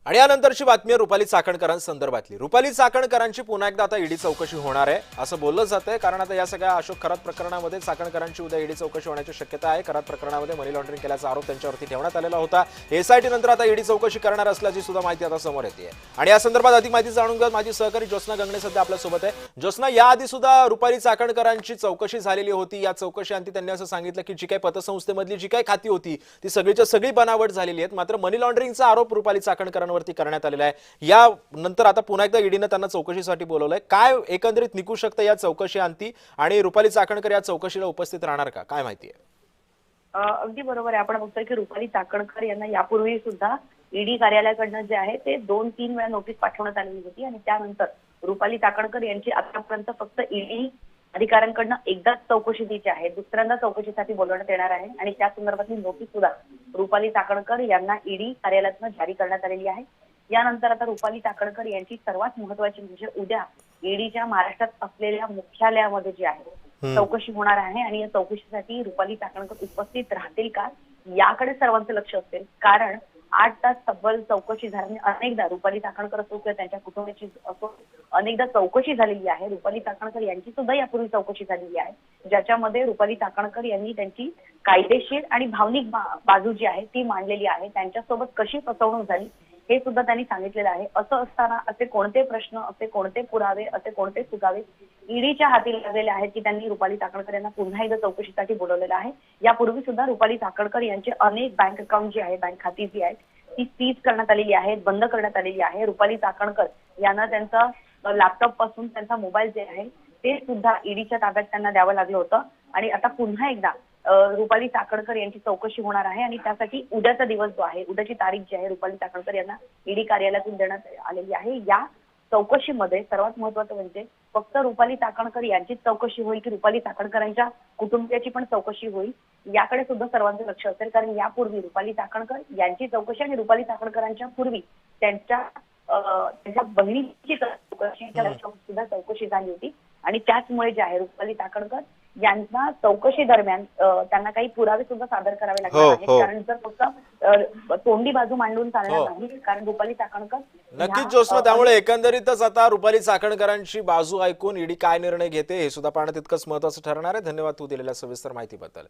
आणि यानंतरची बातमी आहे रुपाली चाकणकरांसंदर्भातली। रुपाली चाकणकरांची पुन्हा एकदा आता ईडी चौकशी होणार आहे असं बोललं जातंय, कारण आता या सगळ्या अशोक खरात प्रकरणामध्ये चाकणकरांची उद्या ईडी चौकशी होण्याची शक्यता आहे। खरात प्रकरणामध्ये मनी लॉन्ड्रिंग केल्याचा आरोप त्यांच्यावरती ठेवण्यात आलेला होता। एसआयटी नंतर आता ईडी चौकशी करणार असल्याची सुद्धा माहिती आता समोर येते आणि या संदर्भात अधिक माहिती जाणून घेऊन माझी सहकारी ज्योत्स्ना गंगणे सध्या आपल्या सोबत आहे। ज्योत्स्ना, याआधी सुद्धा रुपाली चाकणकरांची चौकशी झालेली होती। या चौकशीअंती त्यांनी असं सांगितलं की जी काही पतसंस्थेमधली जी काही खाती होती ती सगळीच्या सगळी बनावट झालेली आहेत, मात्र मनी लॉन्ड्रिंगचा आरोप रुपाली चाकणकरांवरती करण्यात आलेला आहे। या नंतर आता पुन्हा एकदा ईडीने त्यांना चौकशीसाठी बोलवलंय। काय एकंदरीत निघू शकतं या चौकशी अंती आणि रुपाली चाकणकर या चौकशीला उपस्थित राहणार का, काय माहिती आहे? अगदी बरोबर आहे। आपण बघतोय की रुपाली चाकणकर यांना यापूर्वी सुद्धा ईडी कार्यालयाकडनं जे आहे ते 2-3 वेळा नोटीस पाठवण्यात आलेली होती आणि त्यानंतर रुपाली चाकणकर यांची आतापर्यंत फक्त ईडी अधिकाऱ्यांकडनं एकदाच चौकशी द्यायची आहे, दुसऱ्यांदा चौकशीसाठी बोलवण्यात येणार आहे आणि त्या संदर्भातली नोटीस सुद्धा रुपाली चाकणकर यांना ईडी कार्यालयातनं जारी करण्यात आलेली आहे। यानंतर आता रुपाली चाकणकर यांची सर्वात महत्त्वाची म्हणजे उद्या ईडीच्या महाराष्ट्रात असलेल्या मुख्यालयामध्ये जी आहे चौकशी होणार आहे आणि या चौकशीसाठी रुपाली चाकणकर उपस्थित राहतील का याकडे सर्वांचं लक्ष असेल, कारण 8 तास तब्बल चौकशी झाल्याने अनेकदा रुपाली चाकणकर असो किंवा त्यांच्या कुटुंबाची असो अनेकदा चौकशी झालेली आहे। रुपाली चाकणकर यांची सुद्धा यापूर्वी चौकशी झालेली आहे, ज्याच्यामध्ये रुपाली चाकणकर यांनी त्यांची कायदेशीर आणि भावनिक बाजू जी आहे ती मांडलेली आहे। त्यांच्यासोबत कशी फसवणूक झाली हे सुद्धा त्यांनी सांगितलेलं आहे। असं असताना असे कोणते प्रश्न, असे कोणते पुरावे, असे कोणते सुगावे ईडीच्या हाती लागलेले आहेत की त्यांनी रुपाली चाकणकर यांना पुन्हा एकदा चौकशीसाठी बोलवलेलं आहे। यापूर्वी सुद्धा रुपाली चाकणकर यांचे अनेक बँक अकाउंट जी आहे, बँक खाती जी आहेत ती सीज करण्यात आलेली आहेत, बंद करण्यात आलेली आहे। रुपाली चाकणकर यांना त्यांचा लॅपटॉप पासून त्यांचा मोबाईल जे आहे ते सुद्धा ईडीच्या ताब्यात त्यांना द्यावं लागलं होतं आणि आता पुन्हा एकदा रुपाली चाकणकर यांची चौकशी होणार आहे आणि त्यासाठी उद्याचा दिवस जो आहे, उद्याची तारीख जी आहे रुपाली चाकणकर यांना ईडी कार्यालयातून देण्यात आलेली आहे। या चौकशीमध्ये सर्वात महत्त्वाचं म्हणजे फक्त रुपाली चाकणकर यांचीच चौकशी होईल की रुपाली चाकणकरांच्या कुटुंबियाची पण चौकशी होईल याकडे सुद्धा सर्वांचं लक्ष असेल, कारण यापूर्वी रुपाली चाकणकर यांची चौकशी आणि रुपाली चाकणकरांच्या पूर्वी त्यांच्या बहिणीची सुद्धा चौकशी झाली होती आणि त्याचमुळे जे आहे रुपाली चाकणकर यांना चौकशी दरम्यान त्यांना काही पुरावे सुद्धा सादर करावे लागणार आहेत, कारण जर फक्त तोंडी बाजू मांडून चालणार नाही, कारण रुपाली चाकणकर नक्कीच ज्योत्स्ना, त्यामुळे एकंदरीतच आता रुपाली चाकणकरांची बाजू ऐकून ईडी काय निर्णय घेते हे सुद्धा पाहणं तितकंच महत्त्वाचं ठरणार आहे। धन्यवाद तू दिलेल्या सविस्तर माहितीबद्दल।